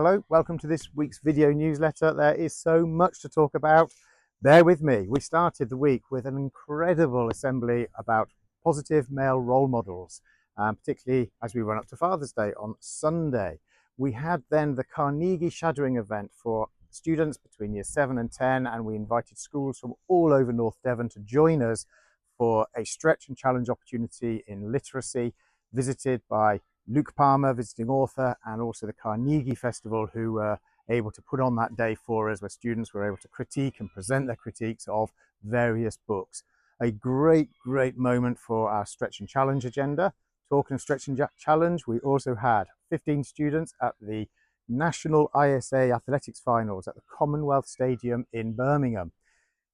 Hello, welcome to this week's video newsletter. There is so much to talk about. Bear with me. We started the week with an incredible assembly about positive male role models, particularly as we run up to Father's Day on Sunday. We had then the Carnegie Shadowing event for students between year 7 and 10, and we invited schools from all over North Devon to join us for a stretch and challenge opportunity in literacy, visited by Luke Palmer, visiting author, and also the Carnegie Festival, who were able to put on that day for us, where students were able to critique and present their critiques of various books. A great moment for our Stretch and Challenge agenda. Talking of Stretch and Challenge, we also had 15 students at the National ISA Athletics Finals at the Commonwealth Stadium in Birmingham.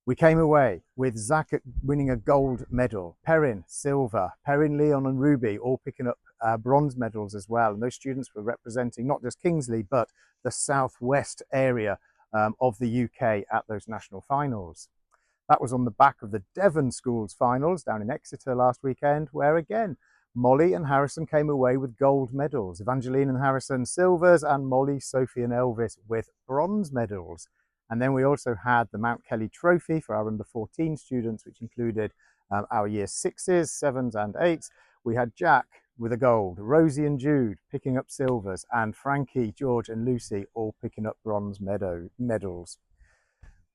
We came away with Zach winning a gold medal, Perin silver, Perin, Leon and Ruby all picking up bronze medals as well. And those students were representing not just Kingsley, but the southwest area of the UK at those national finals. That was on the back of the Devon Schools Finals down in Exeter last weekend, where again, Molly and Harrison came away with gold medals. Evangeline and Harrison silvers, and Molly, Sophie and Elvis with bronze medals. And then we also had the Mount Kelly Trophy for our under 14 students, which included our year 6s, 7s and 8s. We had Jack with a gold, Rosie and Jude picking up silvers, and Frankie, George and Lucy all picking up bronze medals.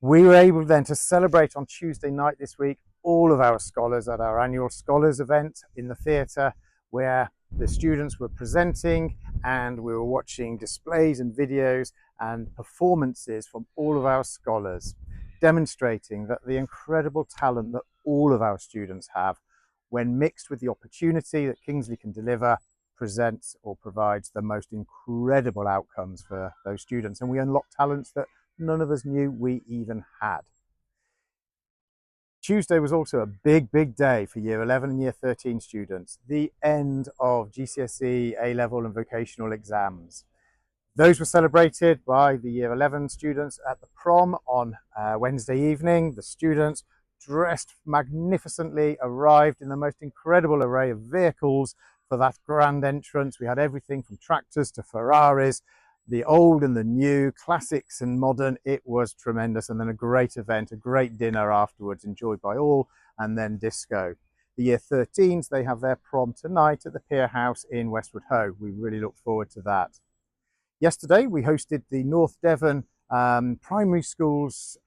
We were able then to celebrate on Tuesday night this week all of our scholars at our annual scholars event in the theatre, where the students were presenting and we were watching displays and videos and performances from all of our scholars, demonstrating that the incredible talent that all of our students have, when mixed with the opportunity that Kingsley can deliver, presents or provides the most incredible outcomes for those students. And we unlock talents that none of us knew we even had. Tuesday was also a big day for year 11 and year 13 students, the end of GCSE, A-level and vocational exams. Those were celebrated by the year 11 students at the prom on Wednesday evening. The students, dressed magnificently, arrived in the most incredible array of vehicles for that grand entrance. We had everything from tractors to Ferraris, the old and the new, classics and modern. It was tremendous. And then a great event, a great dinner afterwards, enjoyed by all, and then disco. The year 13s, they have their prom tonight at the Pier House in Westwood Ho. We really look forward to that. Yesterday, we hosted the North Devon Primary Schools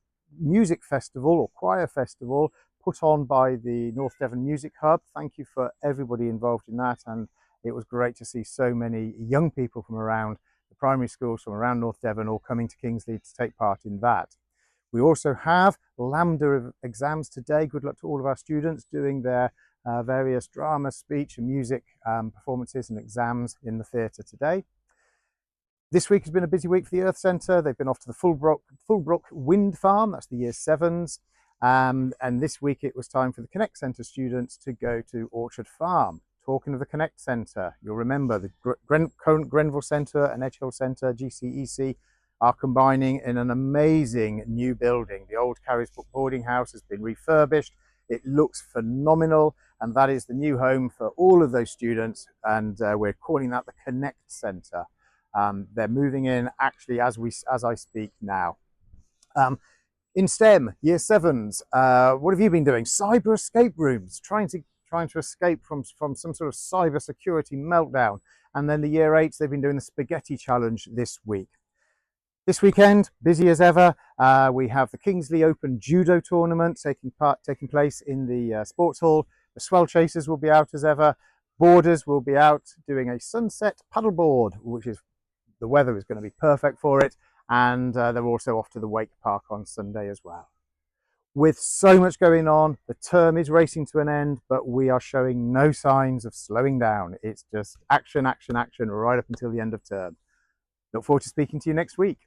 Music Festival or Choir Festival, put on by the North Devon Music Hub. Thank you for everybody involved in that, and it was great to see so many young people from around the primary schools from around North Devon all coming to Kingsley to take part in that. We also have Lambda exams today. Good luck to all of our students doing their various drama, speech and music performances and exams in the theatre today. This week has been a busy week for the Earth Centre. They've been off to the Fullbrook Wind Farm, that's the year 7s. And this week it was time for the Connect Centre students to go to Orchard Farm. Talking of the Connect Centre, you'll remember the current Grenville Centre and Edge Hill Centre, GCEC, are combining in an amazing new building. The old Carrisbrook boarding house has been refurbished. It looks phenomenal, and that is the new home for all of those students, and we're calling that the Connect Centre. They're moving in actually as I speak now. In STEM, year 7s, what have you been doing? Cyber escape rooms, trying to escape from some sort of cyber security meltdown. And then the year 8s, they've been doing the spaghetti challenge this week. This weekend, busy as ever, we have the Kingsley Open Judo Tournament taking place in the sports hall. The Swell Chasers will be out as ever. Boarders will be out doing a sunset paddleboard, which is, the weather is going to be perfect for it. And they're also off to the Wake Park on Sunday as well. With so much going on, the term is racing to an end, but we are showing no signs of slowing down. It's just action right up until the end of term. Look forward to speaking to you next week.